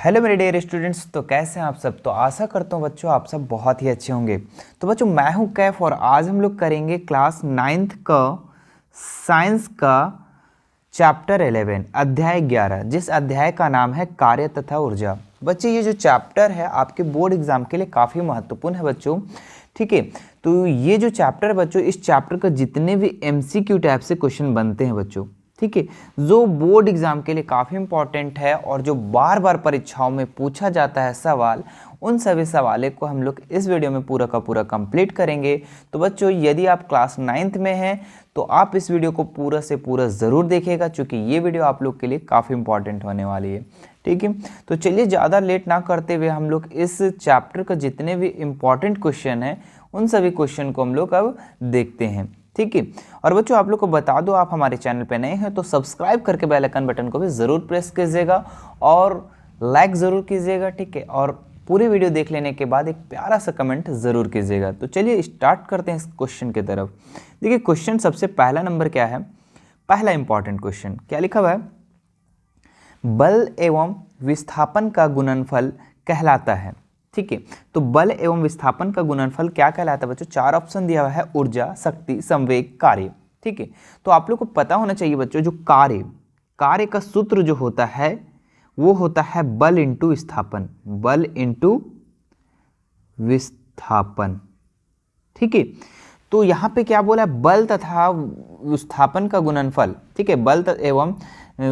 Hello मेरे dear students, तो कैसे हैं आप सब। तो आशा करता हूँ बच्चों आप सब बहुत ही अच्छे होंगे। तो बच्चों मैं हूँ कैफ और आज हम लोग करेंगे क्लास 9th का साइंस का चैप्टर 11 अध्याय 11, जिस अध्याय का नाम है कार्य तथा ऊर्जा। बच्चे ये जो चैप्टर है आपके बोर्ड एग्जाम के लिए काफ़ी महत्वपूर्ण है बच्चों। ठीक है, तो ये जो चैप्टर है बच्चों, इस चैप्टर का जितने भी एमसीक्यू टाइप से क्वेश्चन बनते हैं बच्चों, ठीक है, जो बोर्ड एग्जाम के लिए काफ़ी इंपॉर्टेंट है और जो बार बार परीक्षाओं में पूछा जाता है सवाल, उन सभी सवालों को हम लोग इस वीडियो में पूरा का पूरा कंप्लीट करेंगे। तो बच्चों यदि आप क्लास 9th में हैं तो आप इस वीडियो को पूरा से पूरा ज़रूर देखिएगा, क्योंकि ये वीडियो आप लोग के लिए काफ़ी इंपॉर्टेंट होने वाली है। ठीक है, तो चलिए ज़्यादा लेट ना करते हुए हम लोग इस चैप्टर का जितने भी इम्पॉर्टेंट क्वेश्चन हैं उन सभी क्वेश्चन को हम लोग अब देखते हैं। ठीक है, और बच्चों आप लोग को बता दो, आप हमारे चैनल पे नए हैं तो सब्सक्राइब करके बेल आइकन बटन को भी ज़रूर प्रेस कीजिएगा और लाइक ज़रूर कीजिएगा। ठीक है, और पूरी वीडियो देख लेने के बाद एक प्यारा सा कमेंट ज़रूर कीजिएगा। तो चलिए स्टार्ट करते हैं इस क्वेश्चन की तरफ। देखिए क्वेश्चन सबसे पहला नंबर क्या है, पहला इंपॉर्टेंट क्वेश्चन क्या लिखा हुआ है, बल एवं विस्थापन का गुणनफल कहलाता है। ठीक है, तो बल एवं विस्थापन का गुणनफल क्या कहलाता है बच्चों, चार ऑप्शन दिया हुआ है, ऊर्जा, शक्ति, संवेग, कार्य। ठीक है, तो आप लोग को पता होना चाहिए बच्चों, जो कार्य का सूत्र जो होता है वो होता है बल इंटू विस्थापन, बल इंटू विस्थापन। ठीक है, तो यहाँ पे क्या बोला है, बल तथा विस्थापन का गुणनफल। ठीक है, बल एवं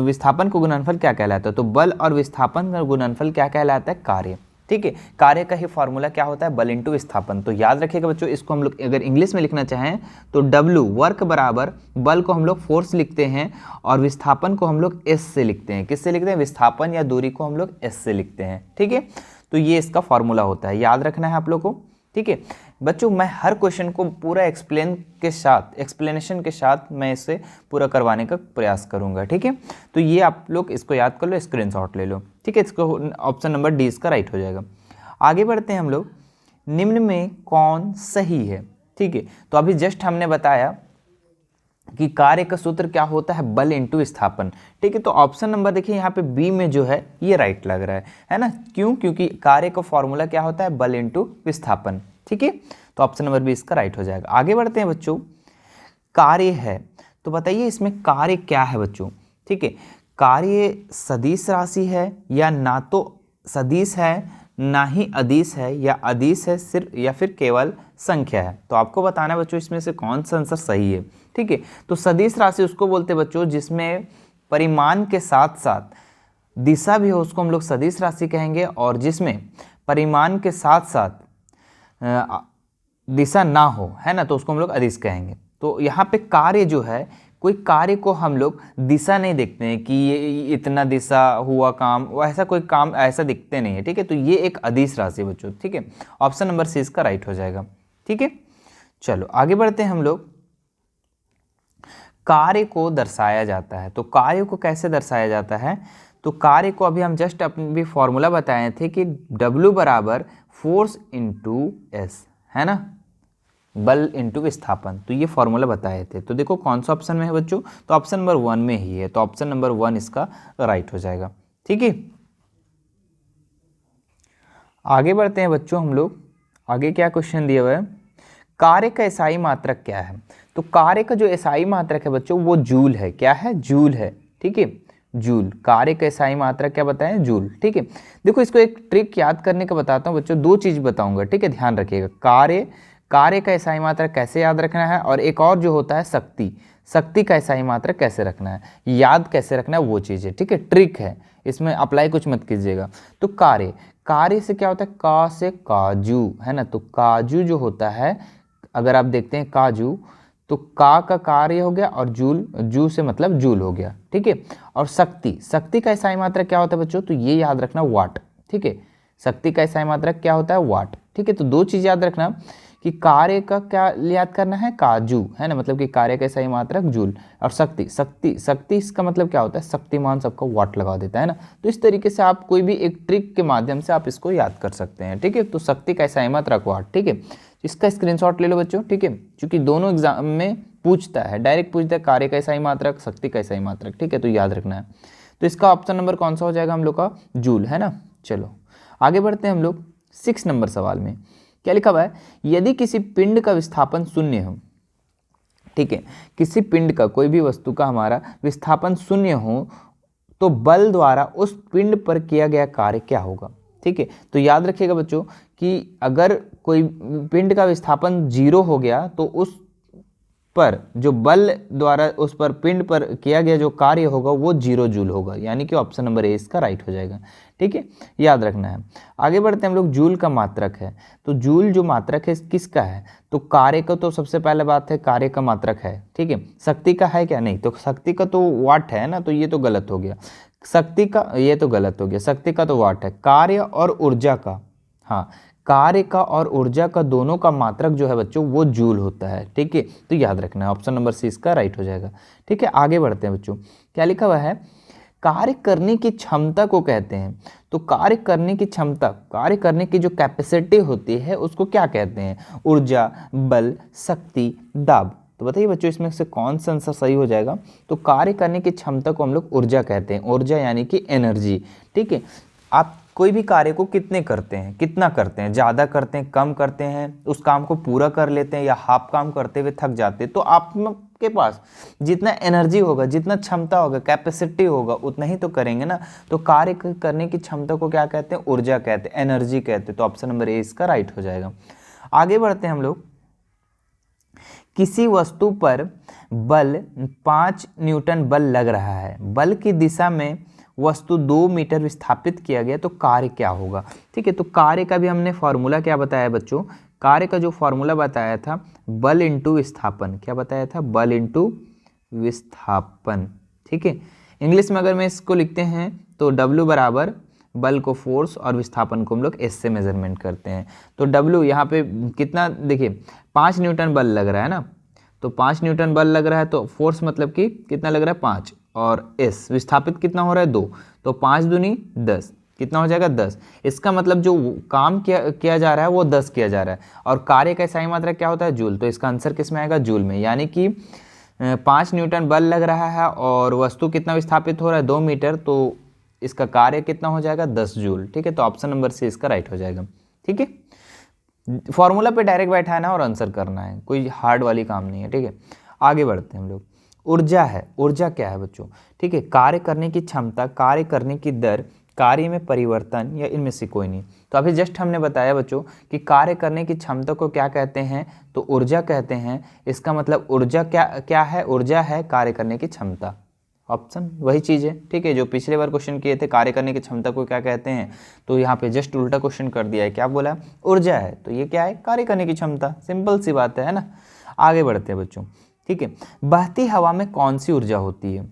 विस्थापन का गुणनफल क्या कहलाता है, तो बल और विस्थापन का गुणनफल क्या कहलाता है, कार्य। ठीक है, कार्य का ही फॉर्मूला क्या होता है, बल इंटू विस्थापन। तो याद रखिएगा बच्चों, इसको हम लोग अगर इंग्लिश में लिखना चाहें तो W वर्क बराबर बल को हम लोग फोर्स लिखते हैं और विस्थापन को हम लोग S से लिखते हैं। किससे लिखते हैं, विस्थापन या दूरी को हम लोग S से लिखते हैं। ठीक है, तो ये इसका फॉर्मूला होता है, याद रखना है आप लोग को। ठीक है बच्चों, मैं हर क्वेश्चन को पूरा एक्सप्लेनेशन के साथ मैं इसे पूरा करवाने का प्रयास करूंगा। ठीक है, तो ये आप लोग इसको याद कर लो, स्क्रीनशॉट ले लो। ठीक है, इसको ऑप्शन नंबर डी इसका राइट हो जाएगा। आगे बढ़ते हैं हम लोग, निम्न में कौन सही है। ठीक है, तो अभी जस्ट हमने बताया कि कार्य का सूत्र क्या होता है, बल इंटू विस्थापन। ठीक है, तो ऑप्शन नंबर देखिए यहाँ पे बी में जो है ये राइट लग रहा है ना, क्यों, क्योंकि कार्य का फॉर्मूला क्या होता है, बल इंटू विस्थापन। ठीक है, तो ऑप्शन नंबर बी इसका राइट हो जाएगा। आगे बढ़ते हैं बच्चों, कार्य है, तो बताइए इसमें कार्य क्या है बच्चों। ठीक है, कार्य सदिश राशि है या ना तो सदिश है ना ही अदिश है, या अदिश है सिर्फ, या फिर केवल संख्या है। तो आपको बताना है बच्चों इसमें से कौन सा आंसर सही है। ठीक है, तो सदिश राशि उसको बोलते हैं बच्चों जिसमें परिमाण के साथ साथ दिशा भी हो, उसको हम लोग सदिश राशि कहेंगे, और जिसमें परिमाण के साथ साथ दिशा ना हो, है ना, तो उसको हम लोग अदिश कहेंगे। तो यहाँ पे कार्य जो है, कोई कार्य को हम लोग दिशा नहीं देखते हैं कि ये इतना दिशा हुआ काम, वो ऐसा कोई काम ऐसा दिखते नहीं है। ठीक है, तो ये एक अदिश राशि है बच्चों। ठीक है, ऑप्शन नंबर सी इसका राइट हो जाएगा। ठीक है, चलो आगे बढ़ते हैं हम लोग, कार्य को दर्शाया जाता है। तो कार्य को कैसे दर्शाया जाता है, तो कार्य को अभी हम जस्ट अपनी भी फॉर्मूला बताए थे कि W बराबर फोर्स इंटू एस, है ना, बल इंटू विस्थापन। तो ये फॉर्मूला बताए थे। तो देखो कौन सा ऑप्शन में है बच्चों, तो ऑप्शन नंबर 1 में ही है, तो ऑप्शन नंबर 1 इसका राइट हो जाएगा। ठीक है, आगे बढ़ते हैं बच्चों हम लोग, आगे क्या क्वेश्चन दिया हुआ है, कार्य का एसआई मात्रक क्या है। तो कार्य का जो एसआई मात्रक है बच्चों वो जूल है। क्या है, जूल है। ठीक है, जूल, कार्य का एसआई मात्रक क्या बताएं, जूल। ठीक है, देखो इसको एक ट्रिक याद करने का बताता हूँ बच्चों, दो चीज बताऊंगा। ठीक है, ध्यान रखिएगा, कार्य का एसआई मात्रक कैसे याद रखना है, और एक और जो होता है शक्ति का एसआई मात्रक कैसे रखना है, याद कैसे रखना है, वो चीज़ है। ठीक है, ट्रिक है, इसमें अप्लाई कुछ मत कीजिएगा। तो कार्य से क्या होता है, का से काजू, है ना, तो काजू जो होता है, अगर आप देखते हैं काजू, तो का कार्य हो गया और जू से मतलब जूल हो गया। ठीक है, और शक्ति का एसआई मात्रक क्या होता है बच्चों, तो ये याद रखना, वाट। ठीक है, शक्ति का एसआई मात्रक क्या होता है, वाट। ठीक है, तो दो चीज याद रखना कि कार्य का क्या याद करना है, काजू, है ना, मतलब कि कार्य का सही मात्रक जूल, और शक्ति इसका मतलब क्या होता है, शक्तिमान, सबका वाट लगा देता है ना। तो इस तरीके से आप कोई भी एक ट्रिक के माध्यम से आप इसको याद कर सकते हैं। ठीक है, तो शक्ति का सही मात्रक वाट। ठीक है, इसका स्क्रीनशॉट ले लो बच्चों। ठीक है, क्योंकि दोनों एग्जाम में पूछता है, डायरेक्ट पूछता है कार्य का सही मात्रक, शक्ति का सही मात्रक। ठीक है, तो याद रखना है। तो इसका ऑप्शन नंबर कौन सा हो जाएगा हम लोग का, जूल, है ना। चलो आगे बढ़ते हैं हम लोग 6 नंबर सवाल में। क्या लिखा हुआ है, यदि किसी पिंड का विस्थापन शून्य हो, ठीक है, किसी पिंड का, कोई भी वस्तु का हमारा विस्थापन शून्य हो तो बल द्वारा उस पिंड पर किया गया कार्य क्या होगा। ठीक है, तो याद रखिएगा बच्चों कि अगर कोई पिंड का विस्थापन 0 हो गया तो उस पर जो बल द्वारा उस पर पिंड पर किया गया जो कार्य होगा वो 0 जूल होगा, यानी कि ऑप्शन नंबर ए इसका राइट हो जाएगा। ठीक है, याद रखना है। आगे बढ़ते हैं हम लोग, जूल का मात्रक है, तो जूल जो मात्रक है किसका है, तो कार्य का, तो सबसे पहले बात है कार्य का मात्रक है। ठीक है, शक्ति का है क्या, नहीं, तो शक्ति का तो वाट है ना, तो ये तो गलत हो गया, शक्ति का ये तो गलत हो गया, शक्ति का तो वाट है। कार्य और ऊर्जा का, हाँ, कार्य का और ऊर्जा का दोनों का मात्रक जो है बच्चों वो जूल होता है। ठीक है, तो याद रखना है, ऑप्शन नंबर सी इसका राइट हो जाएगा। ठीक है, आगे बढ़ते हैं बच्चों, क्या लिखा हुआ है, कार्य करने की क्षमता को कहते हैं, तो कार्य करने की क्षमता, कार्य करने की जो कैपेसिटी होती है उसको क्या कहते हैं, ऊर्जा, बल, शक्ति, दाब। तो बताइए बच्चों इसमें से कौन सा आंसर सही हो जाएगा, तो कार्य करने की क्षमता को हम लोग ऊर्जा कहते हैं, ऊर्जा यानी कि एनर्जी। ठीक है, आप कोई भी कार्य को कितने करते हैं, कितना करते हैं, ज़्यादा करते हैं, कम करते हैं, उस काम को पूरा कर लेते हैं या हाफ काम करते हुए थक जाते हैं, तो आपके पास जितना एनर्जी होगा, जितना क्षमता होगा, कैपेसिटी होगा, उतना ही तो करेंगे ना। तो कार्य करने की क्षमता को क्या कहते हैं, ऊर्जा कहते हैं, एनर्जी कहते हैं। तो ऑप्शन नंबर ए इसका राइट हो जाएगा। आगे बढ़ते हैं हम लोग, किसी वस्तु पर बल 5 न्यूटन बल लग रहा है, बल की दिशा में वस्तु 2 मीटर विस्थापित किया गया तो कार्य क्या होगा। ठीक है, तो कार्य का भी हमने फॉर्मूला क्या बताया बच्चों, कार्य का जो फॉर्मूला बताया था बल इंटू विस्थापन, क्या बताया था, बल इंटू विस्थापन। ठीक है, इंग्लिश में अगर मैं इसको लिखते हैं तो W बराबर बल को फोर्स और विस्थापन को हम लोग एस से मेजरमेंट करते हैं। तो W यहाँ पे कितना, देखिए 5 न्यूटन बल लग रहा है ना, तो 5 न्यूटन बल लग रहा है, तो फोर्स मतलब कि कितना लग रहा है 5, और एस विस्थापित कितना हो रहा है 2, तो 5 दूनी 10, कितना हो जाएगा 10। इसका मतलब जो काम किया जा रहा है वो 10 किया जा रहा है, और कार्य का इकाई मात्रा क्या होता है, जूल, तो इसका आंसर किस में आएगा, जूल में। यानी कि 5 न्यूटन बल लग रहा है और वस्तु कितना विस्थापित हो रहा है 2 मीटर, तो इसका कार्य कितना हो जाएगा 10 जूल। ठीक है, तो ऑप्शन नंबर सी इसका राइट हो जाएगा। ठीक है, फॉर्मूला पे डायरेक्ट बैठाना और आंसर करना है, कोई हार्ड वाली काम नहीं है। ठीक है, आगे बढ़ते हैं हम लोग, ऊर्जा है, ऊर्जा क्या है बच्चों, ठीक है, कार्य करने की क्षमता, कार्य करने की दर, कार्य में परिवर्तन या इनमें से कोई नहीं। तो अभी जस्ट हमने बताया बच्चों कि कार्य करने की क्षमता को क्या कहते हैं, तो ऊर्जा कहते हैं। इसका मतलब ऊर्जा क्या है, ऊर्जा है कार्य करने की क्षमता, ऑप्शन वही चीज़ है। ठीक है, जो पिछले बार क्वेश्चन किए थे कार्य करने की क्षमता को क्या कहते हैं, तो यहाँ पे जस्ट उल्टा क्वेश्चन कर दिया है, क्या बोला, ऊर्जा है, तो ये क्या है, कार्य करने की क्षमता, सिंपल सी बात है ना। आगे बढ़ते हैं बच्चों। ठीक है, बहती हवा में कौन सी ऊर्जा होती है।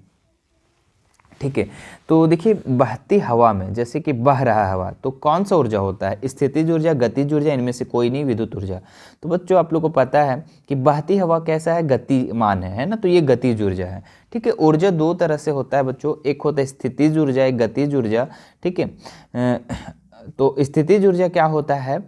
ठीक है, तो देखिए बहती हवा में, जैसे कि बह रहा है हवा, तो कौन सा ऊर्जा होता है, स्थितिज ऊर्जा, गतिज ऊर्जा, इनमें से कोई नहीं, विद्युत ऊर्जा। तो बच्चों आप लोग को पता है कि बहती हवा कैसा है, गतिमान है ना, तो ये गतिज ऊर्जा है। ठीक है, ऊर्जा 2 तरह से होता है बच्चों, एक होता है स्थितिज ऊर्जा, एक गतिज ऊर्जा। ठीक है, तो स्थितिज ऊर्जा क्या होता है,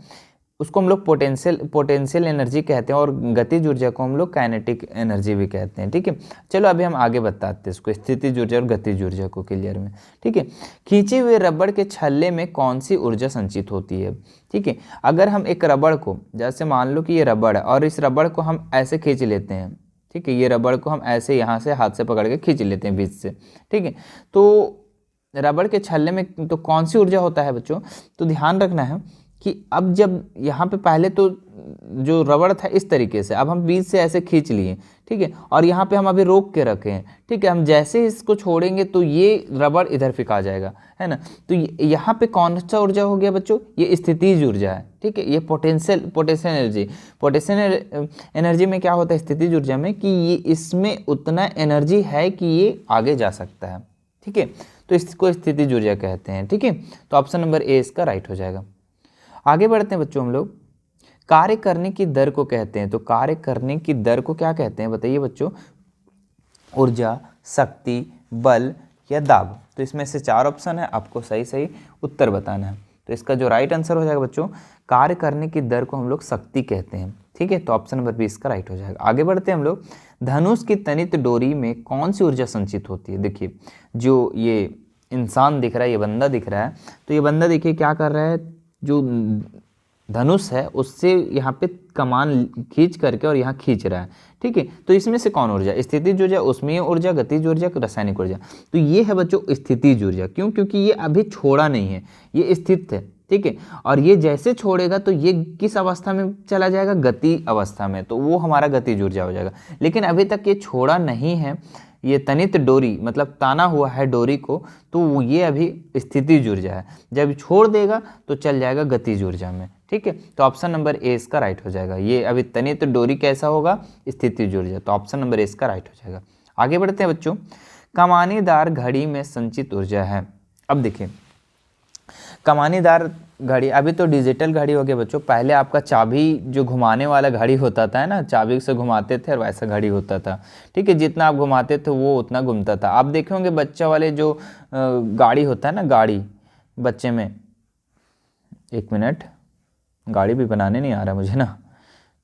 उसको हम लोग पोटेंशियल एनर्जी कहते हैं, और गतिज ऊर्जा को हम लोग काइनेटिक एनर्जी भी कहते हैं। ठीक है, चलो अभी हम आगे बताते हैं इसको, स्थितिज ऊर्जा और गतिज ऊर्जा को क्लियर में। ठीक है, खींचे हुए रबड़ के छल्ले में कौन सी ऊर्जा संचित होती है। ठीक है, अगर हम एक रबड़ को, जैसे मान लो कि ये रबड़ है और इस रबड़ को हम ऐसे खींच लेते हैं, ठीक है, ये रबड़ को हम ऐसे यहाँ से हाथ से पकड़ के खींच लेते हैं बीच से। ठीक है, तो रबड़ के छल्ले में तो कौन सी ऊर्जा होता है बच्चों, तो ध्यान रखना है कि अब जब यहाँ पे पहले तो जो रबड़ था इस तरीके से, अब हम बीच से ऐसे खींच लिए, ठीक है, और यहाँ पे हम अभी रोक के रखे हैं। ठीक है, हम जैसे इसको छोड़ेंगे तो ये रबड़ इधर फिका जाएगा, है ना। तो यहाँ पे कौन सा ऊर्जा हो गया बच्चों, ये स्थितिज ऊर्जा है। ठीक है, ये पोटेंशियल एनर्जी में क्या होता है, स्थितिज ऊर्जा में, कि ये इसमें उतना एनर्जी है कि ये आगे जा सकता है। ठीक है, तो इसको स्थितिज ऊर्जा कहते हैं। ठीक है, तो ऑप्शन नंबर ए इसका राइट हो जाएगा। आगे बढ़ते हैं बच्चों हम लोग, कार्य करने की दर को कहते हैं, तो कार्य करने की दर को क्या कहते हैं बताइए बच्चों, ऊर्जा, शक्ति, बल या दाब। तो इसमें से 4 ऑप्शन है, आपको सही सही उत्तर बताना है। तो इसका जो राइट आंसर हो जाएगा बच्चों, कार्य करने की दर को हम लोग शक्ति कहते हैं। ठीक है, तो ऑप्शन नंबर बी इसका राइट हो जाएगा। आगे बढ़ते हैं हम लोग, धनुष की तनित डोरी में कौन सी ऊर्जा संचित होती है। देखिए जो ये इंसान दिख रहा है, ये बंदा दिख रहा है, तो ये बंदा देखिए क्या कर रहा है, जो धनुष है उससे यहाँ पे कमान खींच करके और यहाँ खींच रहा है, ठीक है। तो इसमें से कौन ऊर्जा, स्थितिज ऊर्जा, ऊष्मीय ऊर्जा, गतिज ऊर्जा, रासायनिक ऊर्जा। तो ये है बच्चों स्थितिज ऊर्जा। क्यों? क्योंकि ये अभी छोड़ा नहीं है, ये स्थित है, ठीक है। और ये जैसे छोड़ेगा तो ये किस अवस्था में चला जाएगा, गति अवस्था में, तो वो हमारा गतिज ऊर्जा हो जाएगा। लेकिन अभी तक ये छोड़ा नहीं है, ये तनित डोरी मतलब ताना हुआ है डोरी को, तो ये अभी स्थितिज ऊर्जा है। जब छोड़ देगा तो चल जाएगा गतिज ऊर्जा में, ठीक है। तो ऑप्शन नंबर ए इसका राइट हो जाएगा। ये अभी तनित डोरी कैसा होगा, स्थितिज ऊर्जा, तो ऑप्शन नंबर ए इसका राइट हो जाएगा। आगे बढ़ते हैं बच्चों, कमानीदार घड़ी में संचित ऊर्जा है। अब देखिए कमानीदार घड़ी, अभी तो डिजिटल घड़ी हो गया बच्चों, पहले आपका चाबी जो घुमाने वाला घड़ी होता था ना, चाबी से घुमाते थे और वैसा घड़ी होता था, ठीक है। जितना आप घुमाते थे वो उतना घूमता था। आप देखे होंगे बच्चा वाले जो गाड़ी होता है ना, गाड़ी बच्चे में, एक मिनट, गाड़ी भी बनाने नहीं आ रहा मुझे ना,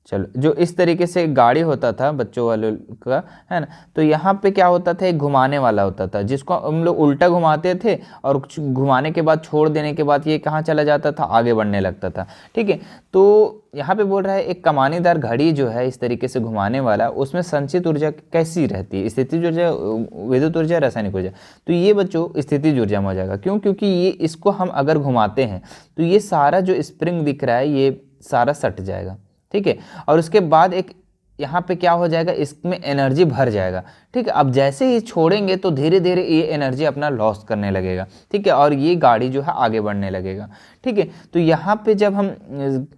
चलो, जो इस तरीके से गाड़ी होता था बच्चों वाले का, है ना, तो यहाँ पे क्या होता था, एक घुमाने वाला होता था जिसको हम लोग उल्टा घुमाते थे और घुमाने के बाद छोड़ देने के बाद ये कहाँ चला जाता था, आगे बढ़ने लगता था, ठीक है। तो यहाँ पे बोल रहा है एक कमानीदार घड़ी जो है इस तरीके से घुमाने वाला, उसमें संचित ऊर्जा कैसी रहती है, स्थितिज ऊर्जा, विद्युत ऊर्जा, रासायनिक ऊर्जा। तो ये बच्चों स्थितिज ऊर्जा में हो जाएगा। क्यों? क्योंकि ये इसको हम अगर घुमाते हैं तो ये सारा जो स्प्रिंग दिख रहा है ये सारा सट जाएगा, ठीक है। और उसके बाद एक यहाँ पे क्या हो जाएगा, इसमें एनर्जी भर जाएगा, ठीक है। अब जैसे ही छोड़ेंगे तो धीरे धीरे ये एनर्जी अपना लॉस करने लगेगा, ठीक है, और ये गाड़ी जो है आगे बढ़ने लगेगा, ठीक है। तो यहाँ पे जब हम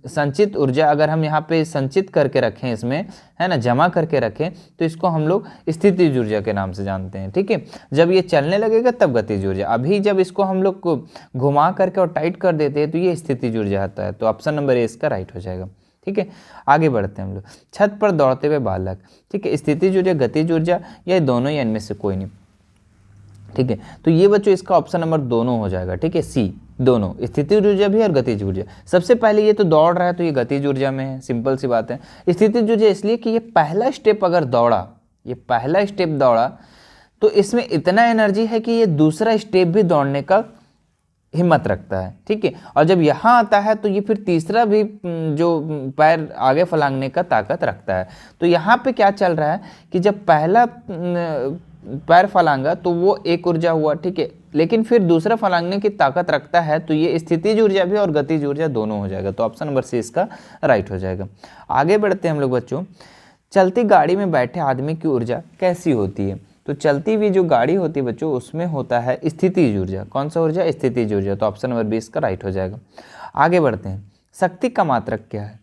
संचित ऊर्जा अगर हम यहाँ पे संचित करके रखें, इसमें है ना, जमा करके रखें, तो इसको हम लोग स्थितिज ऊर्जा के नाम से जानते हैं, ठीक है। जब ये चलने लगेगा तब गतिज ऊर्जा, अभी जब इसको हम लोग घुमा करके और टाइट कर देते हैं तो ये स्थितिज ऊर्जा आता है। तो ऑप्शन नंबर ए इसका राइट हो जाएगा, ठीक है। आगे बढ़ते हैं हम लोग, छत पर दौड़ते हुए बालक, ठीक है, स्थितिज ऊर्जा, गतिज ऊर्जा, या दोनों या इनमें से कोई नहीं, ठीक है। तो ये बच्चों इसका ऑप्शन नंबर दोनों हो जाएगा, ठीक है, सी, दोनों, स्थितिज ऊर्जा भी और गतिज ऊर्जा। सबसे पहले ये तो दौड़ रहा है तो ये गतिज ऊर्जा में है, सिंपल सी बात है। स्थितिज ऊर्जा इसलिए कि ये पहला स्टेप अगर दौड़ा, ये पहला स्टेप दौड़ा तो इसमें इतना एनर्जी है कि ये दूसरा स्टेप भी दौड़ने का हिम्मत रखता है, ठीक है। और जब यहाँ आता है तो ये फिर तीसरा भी जो पैर आगे फैलाने का ताकत रखता है। तो यहाँ पे क्या चल रहा है कि जब पहला पैर फैलाएगा तो वो एक ऊर्जा हुआ, ठीक है, लेकिन फिर दूसरा फैलाने की ताकत रखता है तो ये स्थितिज ऊर्जा भी और गतिज ऊर्जा दोनों हो जाएगा। तो ऑप्शन नंबर सी इसका राइट हो जाएगा। आगे बढ़ते हैं हम लोग बच्चों, चलती गाड़ी में बैठे आदमी की ऊर्जा कैसी होती है। तो चलती हुई जो गाड़ी होती है बच्चों उसमें होता है स्थितिज ऊर्जा। कौन सा ऊर्जा? स्थितिज ऊर्जा। तो ऑप्शन नंबर 20 का राइट हो जाएगा। आगे बढ़ते हैं, शक्ति का मात्रक क्या है।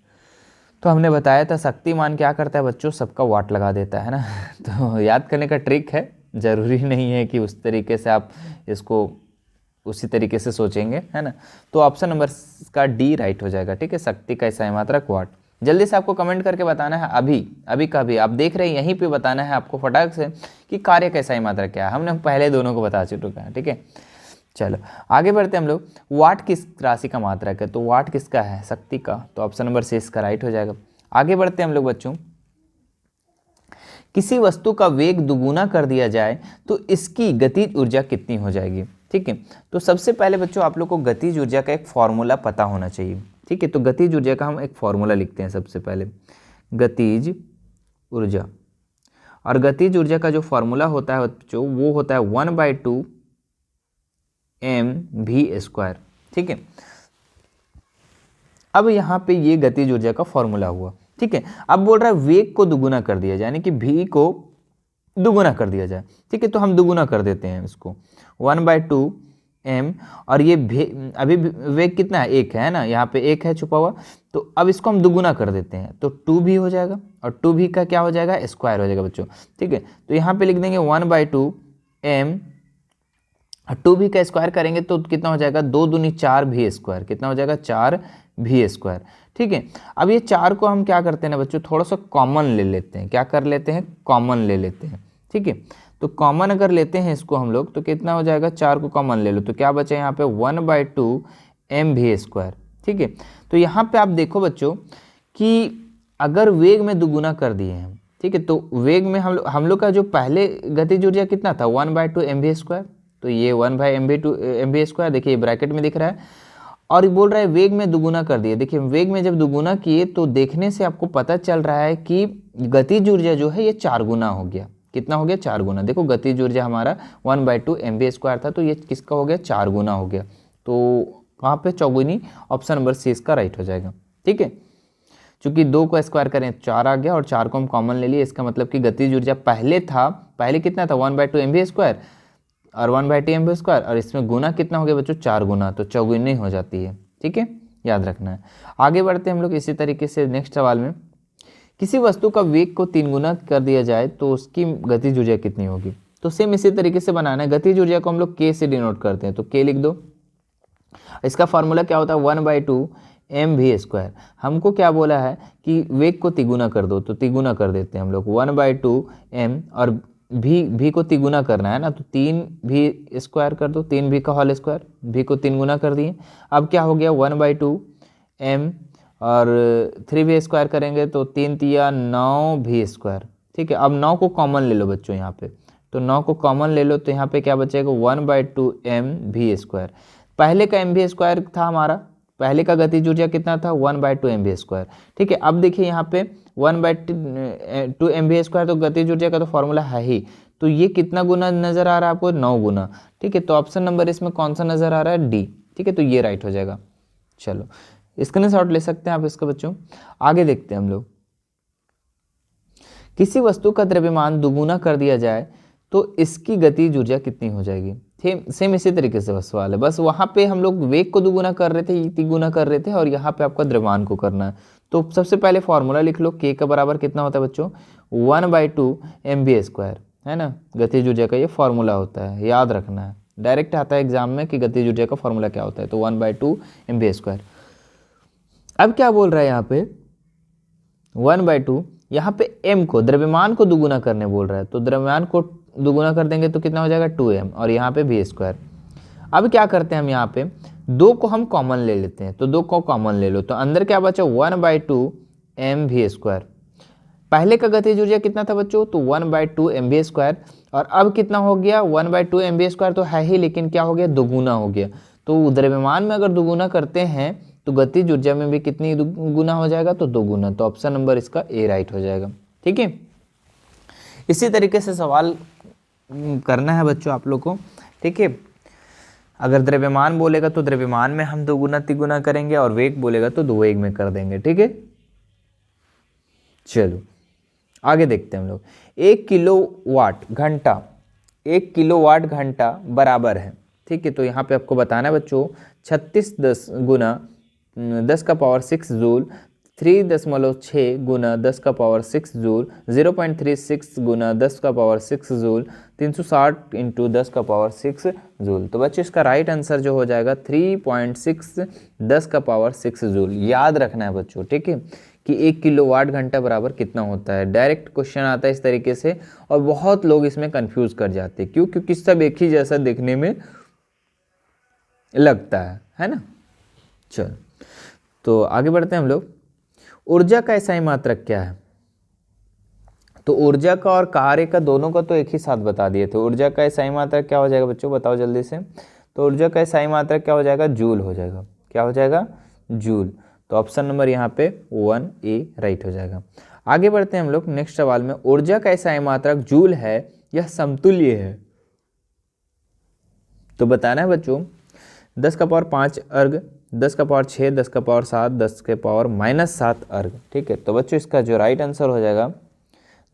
तो हमने बताया था शक्तिमान क्या करता है बच्चों, सबका वाट लगा देता है ना। तो याद करने का ट्रिक है, ज़रूरी नहीं है कि उस तरीके से आप इसको उसी तरीके से सोचेंगे, है ना। तो ऑप्शन नंबर का डी राइट हो जाएगा, ठीक है। शक्ति का इकाई मात्रक वाट। जल्दी से आपको कमेंट करके बताना है, अभी का भी आप देख रहे हैं यहीं पे बताना है आपको फटाक से कि कार्य का इकाई मात्रक क्या है। हमने पहले दोनों को बता चुका है, ठीक है। चलो आगे बढ़ते हैं हम लोग, वाट किस राशि का मात्रक है। तो वाट किसका है? शक्ति का। तो ऑप्शन नंबर सी इसका राइट हो जाएगा। आगे बढ़ते हैं हम लोग बच्चों, किसी वस्तु का वेग दुगुना कर दिया जाए तो इसकी गतिज ऊर्जा कितनी हो जाएगी, ठीक है। तो सबसे पहले बच्चों आप लोग को गतिज ऊर्जा का एक फॉर्मूला पता होना चाहिए, ठीक है। तो गतिज ऊर्जा का हम एक फॉर्मूला लिखते हैं सबसे पहले, गतिज ऊर्जा। और गतिज ऊर्जा का जो फॉर्मूला होता है बच्चों वो होता है 1/2 mv², ठीक है। अब यहाँ पे ये गतिज ऊर्जा का फॉर्मूला हुआ, ठीक है। अब बोल रहा है वेग को दुगुना कर दिया जाए, यानी कि v को दुगुना कर दिया जाए, ठीक है। तो हम दुगुना कर देते हैं इसको 1/2 m, और ये अभी वेग कितना है? 1 है ना, यहाँ पे 1 है छुपा हुआ। तो अब इसको हम दुगुना कर देते हैं तो 2 भी हो जाएगा, और 2 भी का क्या हो जाएगा? स्क्वायर हो जाएगा बच्चों, ठीक है। तो यहाँ पे लिख देंगे 1/2 m, 2 भी का स्क्वायर करेंगे तो कितना हो जाएगा? 2 दूनी 4 v², कितना हो जाएगा? 4 v², ठीक है। अब ये 4 को हम क्या करते हैं ना बच्चों, थोड़ा सा कॉमन ले लेते हैं। क्या कर लेते हैं? कॉमन ले लेते हैं, ठीक है। तो कॉमन अगर लेते हैं इसको हम लोग तो कितना हो जाएगा? 4 को कॉमन ले लो तो क्या बचा यहाँ पे? 1/2 mv², ठीक है। तो यहाँ पे आप देखो बच्चों कि अगर वेग में दुगुना कर दिए हैं, ठीक है, तो वेग में हम लोग का जो पहले गतिज ऊर्जा कितना था? 1/2 mv²। तो ये 1/mv², देखिए ब्रैकेट में दिख रहा है। और बोल रहा है वेग में दुगुना कर दिए। देखिए वेग में जब दुगुना किए तो देखने से आपको पता चल रहा है कि गतिज ऊर्जा जो है ये 4 गुना हो गया। कितना हो गया? 4 गुना। देखो गतिज ऊर्जा हमारा 1/2 mv² था, तो ये किसका हो गया? 4 गुना हो गया। तो वहाँ पे चौगुनी, ऑप्शन नंबर सी इसका राइट हो जाएगा। ठीक है, चूंकि 2 को स्क्वायर करें 4 आ गया और 4 को हम कॉमन ले लिए, इसका मतलब कि गतिज ऊर्जा पहले कितना था? 1/2 mv² और 1/2 mv², और इसमें गुना कितना हो गया बच्चों? 4 गुना, तो चौगुनी हो जाती है। ठीक है, याद रखना है। आगे बढ़ते हैं हम लोग इसी तरीके से नेक्स्ट सवाल में। किसी वस्तु का वेग को 3 गुना कर दिया जाए तो उसकी गतिज ऊर्जा कितनी होगी? तो सेम इसी तरीके से बनाना है। गतिज ऊर्जा को हम लोग k से डिनोट करते हैं, तो k लिख दो। इसका फॉर्मूला क्या होता है? 1/2 mv²। हमको क्या बोला है कि वेग को तिगुना कर दो, तो तिगुना कर देते हैं हम लोग। 1/2 m और भी को तिगुना करना है ना, तो 3v² कर दो, 3v का होल स्क्वायर, भी को 3 गुना कर दिए। अब क्या हो गया? 1/2 m और 3v² करेंगे तो 3 तिया 9v²। ठीक है, अब 9 को कॉमन ले लो बच्चों यहाँ पे, तो 9 को कॉमन ले लो तो यहाँ पे क्या बचेगा? 1/2 mv²। पहले का mv² था हमारा, पहले का गतिज ऊर्जा कितना था? 1/2 mv²। ठीक है, अब देखिए यहाँ पे 1/2 mv² तो गतिज ऊर्जा का तो फॉर्मूला है ही, तो ये कितना गुना नजर आ रहा है आपको? 9 गुना। ठीक है, तो ऑप्शन नंबर इसमें कौन सा नजर आ रहा है? डी। ठीक है, तो ये राइट हो जाएगा। चलो स्क्रीनशॉट ले सकते हैं आप इसका बच्चों। आगे देखते हैं हम लोग। किसी वस्तु का द्रव्यमान दुगुना कर दिया जाए तो इसकी गतिज ऊर्जा कितनी हो जाएगी? सेम इसी तरीके से बस सवाल है, बस वहाँ पे हम लोग वेग को दुगुना कर रहे थे, तिगुना कर रहे थे, और यहाँ पे आपका द्रव्यमान को करना है। तो सबसे पहले फॉर्मूला लिख लो, k का बराबर कितना होता है बच्चों? 1/2 mv², है ना। गतिज ऊर्जा का ये फॉर्मूला होता है, याद रखना है। डायरेक्ट आता है एग्जाम में कि गतिज ऊर्जा का फॉर्मूला क्या होता है, तो 1/2 mv²। अब क्या बोल रहा है यहाँ पे? 1/2, यहाँ पे m को, द्रव्यमान को दुगुना करने बोल रहा है, तो द्रव्यमान को दुगुना कर देंगे तो कितना हो जाएगा? 2m, और यहाँ पे v²। अब क्या करते हैं हम यहाँ पे? 2 को हम कॉमन ले लेते हैं, तो 2 को कॉमन ले लो, तो अंदर क्या बचा? 1/2 mv²। पहले का गतिज ऊर्जा कितना था बच्चों? तो 1/2 mv², और अब कितना हो गया? 1/2 mv² तो है ही, लेकिन क्या हो गया? दुगुना हो गया। तो द्रव्यमान में अगर दुगुना करते हैं तो गतिज ऊर्जा में भी कितनी गुना हो जाएगा? तो 2 गुना। तो ऑप्शन नंबर इसका ए राइट हो जाएगा। ठीक है, इसी तरीके से सवाल करना है बच्चों आप लोग को। ठीक है, अगर द्रव्यमान बोलेगा तो द्रव्यमान में हम 2 गुना तिगुना करेंगे, और वेग बोलेगा तो 2 वेग में कर देंगे। ठीक है, चलो आगे देखते हैं हम लोग। 1 किलोवाट घंटा बराबर है। ठीक है, तो यहाँ पे आपको बताना है बच्चों 36 गुना 10⁻6 जूल, 3.6 गुना 10⁻6 जूल, 0.36 गुना 10⁻6 जूल, 360 इंटू 10⁻6 जूल। तो बच्चों इसका राइट आंसर जो हो जाएगा 3.6 10⁻6 जूल। याद रखना है बच्चों, ठीक है, कि 1 किलोवाट घंटा बराबर कितना होता है। डायरेक्ट क्वेश्चन आता है इस तरीके से, और बहुत लोग इसमें कंफ्यूज कर जाते हैं। क्यों? क्योंकि सब एक ही जैसा देखने में लगता है ना। चलो तो आगे बढ़ते हैं हम लोग। ऊर्जा का SI मात्रक क्या है? तो ऊर्जा का और कार्य का दोनों का तो एक ही साथ बता दिए थे। ऊर्जा का SI मात्रक क्या हो जाएगा बच्चों? बताओ जल्दी से। तो ऊर्जा का SI मात्रक क्या हो जाएगा? जूल हो जाएगा। क्या हो जाएगा? जूल। तो ऑप्शन नंबर यहाँ पे 1A राइट हो जाएगा। आगे बढ़ते हैं हम लोग नेक्स्ट सवाल में। ऊर्जा का SI मात्रक जूल है, यह समतुल्य है। तो बताना है बच्चों 10⁻5 अर्ग, 10⁻6, 10⁻7, 10⁻−7 अर्ग। ठीक है, तो बच्चों इसका जो राइट आंसर हो जाएगा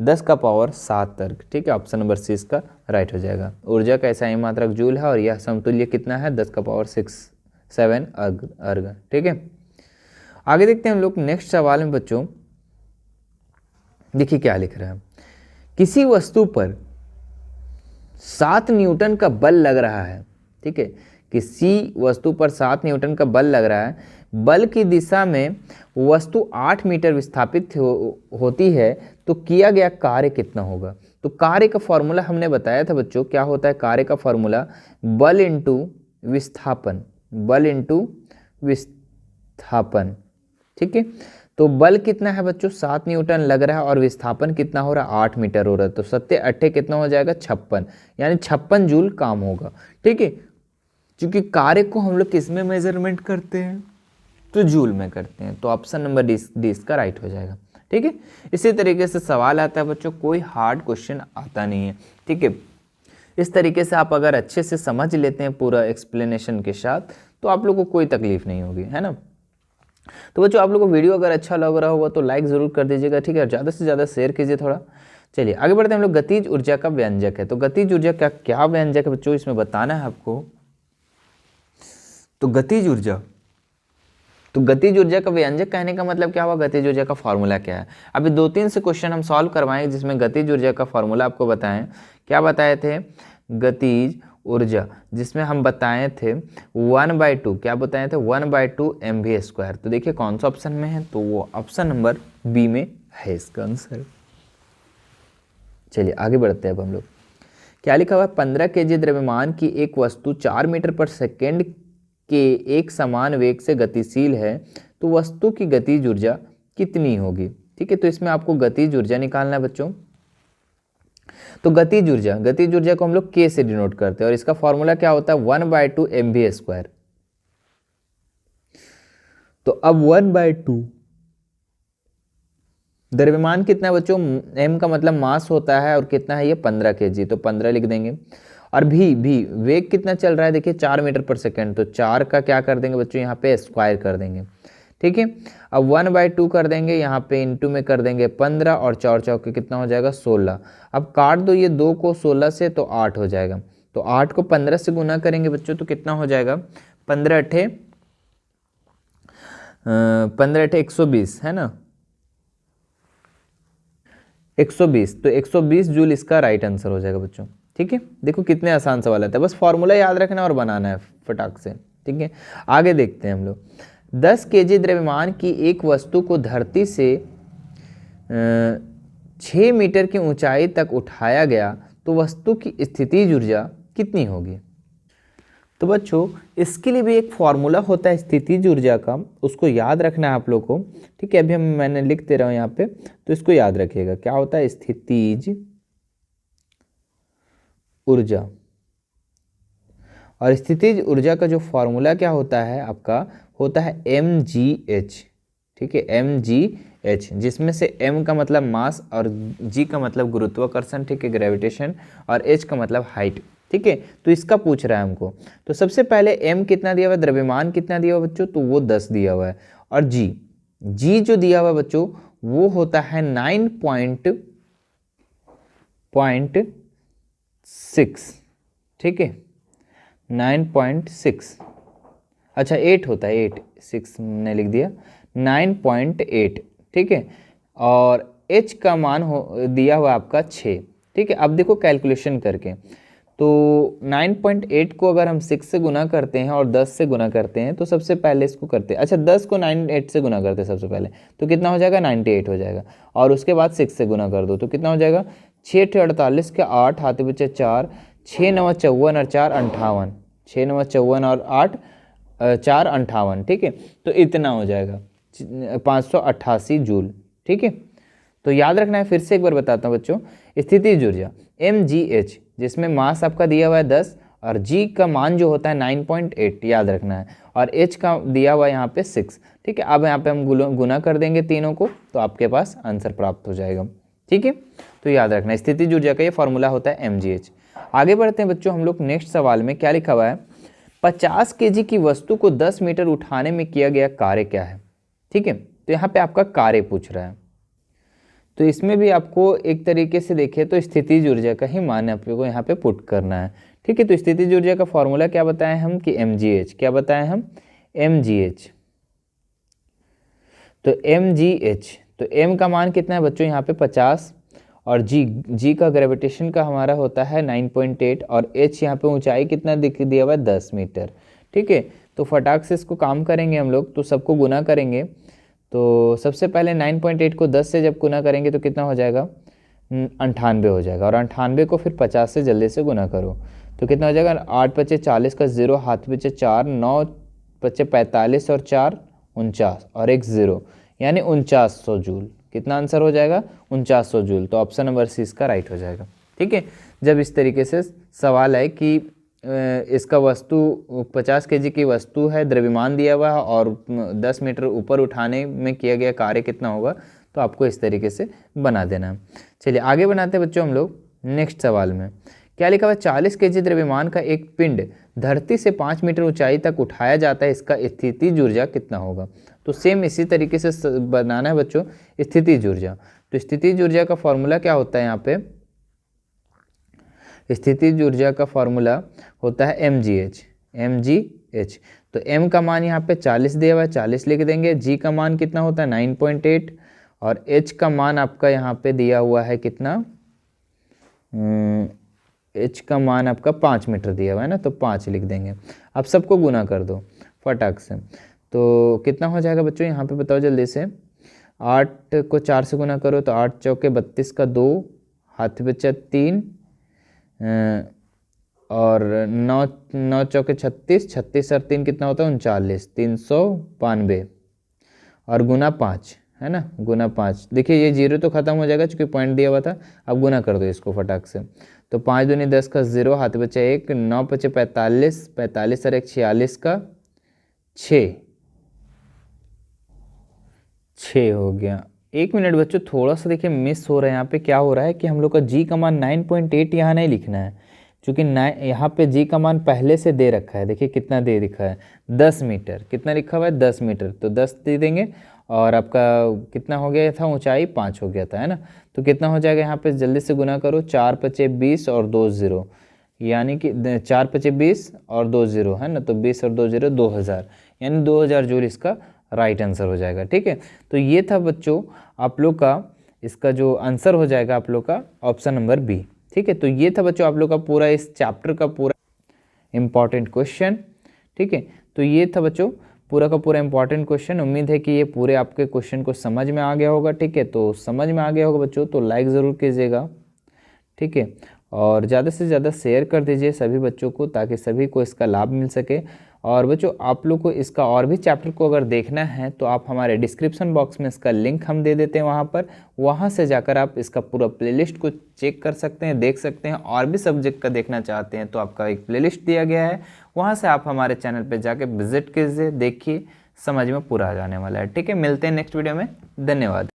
10⁻7 अर्ग। ठीक है, ऑप्शन नंबर सी इसका राइट हो जाएगा। ऊर्जा का SI मात्रक जूल है और यह समतुल्य कितना है? 10⁻6-7 अर्ग। ठीक है, आगे देखते हैं हम लोग नेक्स्ट सवाल में बच्चों। देखिए क्या लिख रहा है। किसी वस्तु पर 7 न्यूटन का बल लग रहा है। ठीक है, किसी वस्तु पर 7 न्यूटन का बल लग रहा है। बल की दिशा में वस्तु 8 मीटर विस्थापित होती है, तो किया गया कार्य कितना होगा? तो कार्य का फॉर्मूला हमने बताया था बच्चों। क्या होता है कार्य का फॉर्मूला? बल इंटू विस्थापन। बल इंटू विस्थापन। ठीक है, तो बल कितना है बच्चों 7 न्यूटन लग रहा है और विस्थापन कितना हो रहा है 8 मीटर हो रहा है। तो 7 8 कितना हो जाएगा 56, यानी 56 जूल काम होगा। ठीक है, क्योंकि कार्य को हम लोग किस में मेजरमेंट करते हैं, तो जूल में करते हैं। तो ऑप्शन नंबर डी इसका राइट हो जाएगा। ठीक है, इसी तरीके से सवाल आता है बच्चों, कोई हार्ड क्वेश्चन आता नहीं है। ठीक है, इस तरीके से आप अगर अच्छे से समझ लेते हैं पूरा एक्सप्लेनेशन के साथ, तो आप लोग को कोई तकलीफ नहीं होगी, है ना। तो बच्चों आप लोग को वीडियो अगर अच्छा लग रहा होगा तो लाइक ज़रूर कर दीजिएगा। ठीक है, और ज़्यादा से ज़्यादा शेयर कीजिए थोड़ा। चलिए आगे बढ़ते हैं हम लोग। गतिज ऊर्जा का व्यंजक है, तो गतिज ऊर्जा का क्या व्यंजक है बच्चों, इसमें बताना है आपको। तो गतिज ऊर्जा, तो गतिज ऊर्जा का व्यंजक कहने का मतलब क्या हुआ, गतिज ऊर्जा का फॉर्मूला क्या है। अभी 2-3 से क्वेश्चन हम सॉल्व करवाएंगे जिसमें गतिज ऊर्जा का फॉर्मूला आपको बताएं। क्या बताए थे, गतिज ऊर्जा, जिसमें हम बताए थे 1/2, क्या बताए थे 1/2 mv²। तो देखिए कौन सा ऑप्शन में है, तो वो ऑप्शन नंबर बी में है इसका आंसर। चलिए आगे बढ़ते हैं अब हम लोग। क्या लिखा हुआ है, 15 kg द्रव्यमान की एक वस्तु 4 मीटर पर सेकेंड के एक समान वेग से गतिशील है, तो वस्तु की गतिज ऊर्जा कितनी होगी। ठीक है, तो इसमें आपको गतिज ऊर्जा निकालना है बच्चों। तो गतिज ऊर्जा को हम लोग k से डिनोट करते हैं और इसका फॉर्मूला क्या होता है 1/2 mv²। तो अब 1/2 द्रव्यमान कितना है बच्चों, m का मतलब मास होता है और कितना है ये 15 kg, तो 15 लिख देंगे। और भी वेग कितना चल रहा है, देखिए 4 मीटर पर सेकेंड, तो 4 का क्या कर देंगे बच्चों, यहाँ पे स्क्वायर कर देंगे। ठीक है, अब 1/2 कर देंगे, यहाँ पे इंटू में कर देंगे 15 और 4 चौके कितना हो जाएगा 16। अब काट दो ये 2 को 16 से, तो 8 हो जाएगा। तो 8 को 15 से गुना करेंगे बच्चों, तो कितना हो जाएगा 15 अठे 120, है ना 120। तो 120 जूल इसका राइट आंसर हो जाएगा बच्चों। ठीक है, देखो कितने आसान सवाल आता है, बस फॉर्मूला याद रखना और बनाना है फटाक से। ठीक है, आगे देखते हैं हम लोग। 10 kg द्रव्यमान की एक वस्तु को धरती से 6 मीटर की ऊंचाई तक उठाया गया, तो वस्तु की स्थितिज ऊर्जा कितनी होगी। तो बच्चों इसके लिए भी एक फॉर्मूला होता है स्थितिज ऊर्जा का, उसको याद रखना है आप लोग को। ठीक है, अभी मैंने लिख दे रहा हूँ यहाँ पे, तो इसको याद रखिएगा। क्या होता है स्थितिज ऊर्जा, और स्थितिज ऊर्जा का जो फॉर्मूला क्या होता है आपका, होता है mgh। ठीक है, mgh, जिसमें से m का मतलब मास और g का मतलब गुरुत्वाकर्षण, ठीक है ग्रेविटेशन, और h का मतलब हाइट। ठीक है, तो इसका पूछ रहा है हमको। तो सबसे पहले m कितना दिया हुआ है, द्रव्यमान कितना दिया हुआ बच्चों, तो वो 10 दिया हुआ है। और g जो दिया हुआ है बच्चों वो होता है 9.6। ठीक है, 9.6, अच्छा 8 होता है, 8 6 ने लिख दिया 9.8। ठीक है, और h का मान दिया हुआ आपका 6। ठीक है, अब देखो कैलकुलेशन करके, तो 9.8 को अगर हम 6 से गुना करते हैं और 10 से गुना करते हैं, तो सबसे पहले इसको करते हैं, अच्छा 10 को 8 से गुना करते हैं सबसे पहले, तो कितना हो जाएगा 98 हो जाएगा। और उसके बाद 6 से गुना कर दो तो कितना हो जाएगा 6 × 48 के 8 हाथ बचे 4, 6 × 9 = 54 और 4 = 58, 6 × 9 = 54 और 8 4 = 58। ठीक है, तो इतना हो जाएगा 588 जूल। ठीक है, तो याद रखना है, फिर से एक बार बताता हूँ बच्चों। स्थितिज ऊर्जा mgh, जिसमें मास आपका दिया हुआ है 10 और g का मान जो होता है 9.8 याद रखना है, और h का दिया हुआ है यहाँ पे 6। ठीक है, अब यहाँ पे हम गुना कर देंगे तीनों को, तो आपके पास आंसर प्राप्त हो जाएगा। ठीक है, तो याद रखना स्थितिज ऊर्जा का ये फॉर्मूला होता है mgh। आगे बढ़ते हैं बच्चों हम लोग नेक्स्ट सवाल में। क्या लिखा हुआ है, 50 kg की वस्तु को 10 मीटर उठाने में किया गया कार्य क्या है। ठीक है, तो यहाँ पे आपका कार्य पूछ रहा है, तो इसमें भी आपको एक तरीके से देखें तो स्थितिज ऊर्जा का ही मान आपको यहाँ पे पुट करना है। ठीक है, तो स्थितिज ऊर्जा का फॉर्मूला क्या बताएं हम कि mgh, क्या बताएं हम mgh। तो mgh, तो m का मान कितना है बच्चों यहाँ पे 50, और g का ग्रेविटेशन का हमारा होता है 9.8, और h यहाँ पे ऊंचाई कितना दिया हुआ है 10 मीटर। ठीक है, तो फटाक से इसको काम करेंगे हम लोग, तो सबको गुना करेंगे। तो सबसे पहले 9.8 को 10 से जब गुना करेंगे तो कितना हो जाएगा 98 हो जाएगा, और 98 को फिर 50 से जल्दी से गुना करो तो कितना हो जाएगा 8 × 5 = 40 का 0 हाथ बचे 4, 9 × 5 = 45 और 4 = 49 और एक 0, यानी 4900 जूल। कितना आंसर हो जाएगा? 4900 जूल। तो ऑप्शन नंबर सी इसका राइट हो जाएगा। ठीक है, जब इस तरीके से सवाल है कि इसका वस्तु 50 केजी की वस्तु है, द्रव्यमान दिया हुआ है और 10 मीटर ऊपर उठाने में किया गया कार्य कितना होगा, तो आपको इस तरीके से बना देना है। चलिए आगे बनाते हैं बच्चों हम लोग नेक्स्ट सवाल में। क्या लिखा हुआ है? 40 केजी द्रव्यमान का एक पिंड धरती से 5 मीटर ऊंचाई तक उठाया जाता है, इसका स्थितिज ऊर्जा कितना होगा? तो सेम इसी तरीके से बनाना है बच्चों स्थितिज ऊर्जा। तो स्थितिज ऊर्जा का फॉर्मूला क्या होता है? यहाँ पे स्थितिज ऊर्जा का फॉर्मूला होता है mgh। तो m का मान यहाँ पे 40 दिया हुआ है, 40 लिख देंगे। g का मान कितना होता है? 9.8 और h का मान आपका यहाँ पे दिया हुआ है कितना? h का मान आपका 5 मीटर दिया हुआ है ना, तो 5 लिख देंगे। अब सबको गुना कर दो फटाक से। तो कितना हो जाएगा बच्चों यहाँ पे बताओ जल्दी से। 8 को 4 से गुना करो तो 8 चौके 32 का 2, हाथ बचा 3 और 9 चौके 36, 36 और 3 कितना होता है? 39, 392 और गुना 5 है ना, गुना 5। देखिए ये जीरो तो खत्म हो जाएगा क्योंकि पॉइंट दिया हुआ था। अब गुना कर दो इसको फटाक से। तो 5 दूनी 10 का 0, हाथ बचा 1, 9 बचे 45, 45 और 1 46 का 6 हो गया। 1 मिनट बच्चों, थोड़ा सा देखिए मिस हो रहा है यहाँ पे। क्या हो रहा है कि हम लोग का जी का मान 9.8 यहाँ नहीं लिखना है, क्योंकि यहाँ पे जी का मान पहले से दे रखा है। देखिए कितना दे रखा है? 10 मीटर। कितना लिखा हुआ है? 10 मीटर। तो 10 दे देंगे और आपका कितना हो गया था? ऊंचाई 5 हो गया था, है ना। तो कितना हो जाएगा यहाँ पे? जल्दी से गुना करो। 4 पचे 20 और 2 0, यानी कि 4 पचे 20 और 2 0 है ना, तो 20 और 2 0 2000, यानी 2000 जूल इसका राइट आंसर हो जाएगा। ठीक है, तो ये था बच्चों आप लोग का, इसका जो आंसर हो जाएगा आप लोग का ऑप्शन नंबर बी। ठीक है, तो ये था बच्चों आप लोग का पूरा इस चैप्टर का पूरा इम्पॉर्टेंट क्वेश्चन। ठीक है, तो ये था बच्चों पूरा का पूरा इंपॉर्टेंट क्वेश्चन। उम्मीद है कि ये पूरे आपके क्वेश्चन को समझ में आ गया होगा। ठीक है, तो समझ में आ गया होगा बच्चों तो लाइक ज़रूर कीजिएगा। ठीक है, और ज़्यादा से ज़्यादा शेयर कर दीजिए सभी बच्चों को, ताकि सभी को इसका लाभ मिल सके। और बच्चों आप लोग को इसका और भी चैप्टर को अगर देखना है तो आप हमारे डिस्क्रिप्शन बॉक्स में इसका लिंक हम दे देते हैं वहाँ से जाकर आप इसका पूरा प्लेलिस्ट को चेक कर सकते हैं, देख सकते हैं। और भी सब्जेक्ट का देखना चाहते हैं तो आपका एक प्लेलिस्ट दिया गया है, वहाँ से आप हमारे चैनल पर जाकर विजिट कीजिए, देखिए, समझ में पूरा आ जाने वाला है। ठीक है, मिलते हैं नेक्स्ट वीडियो में। धन्यवाद।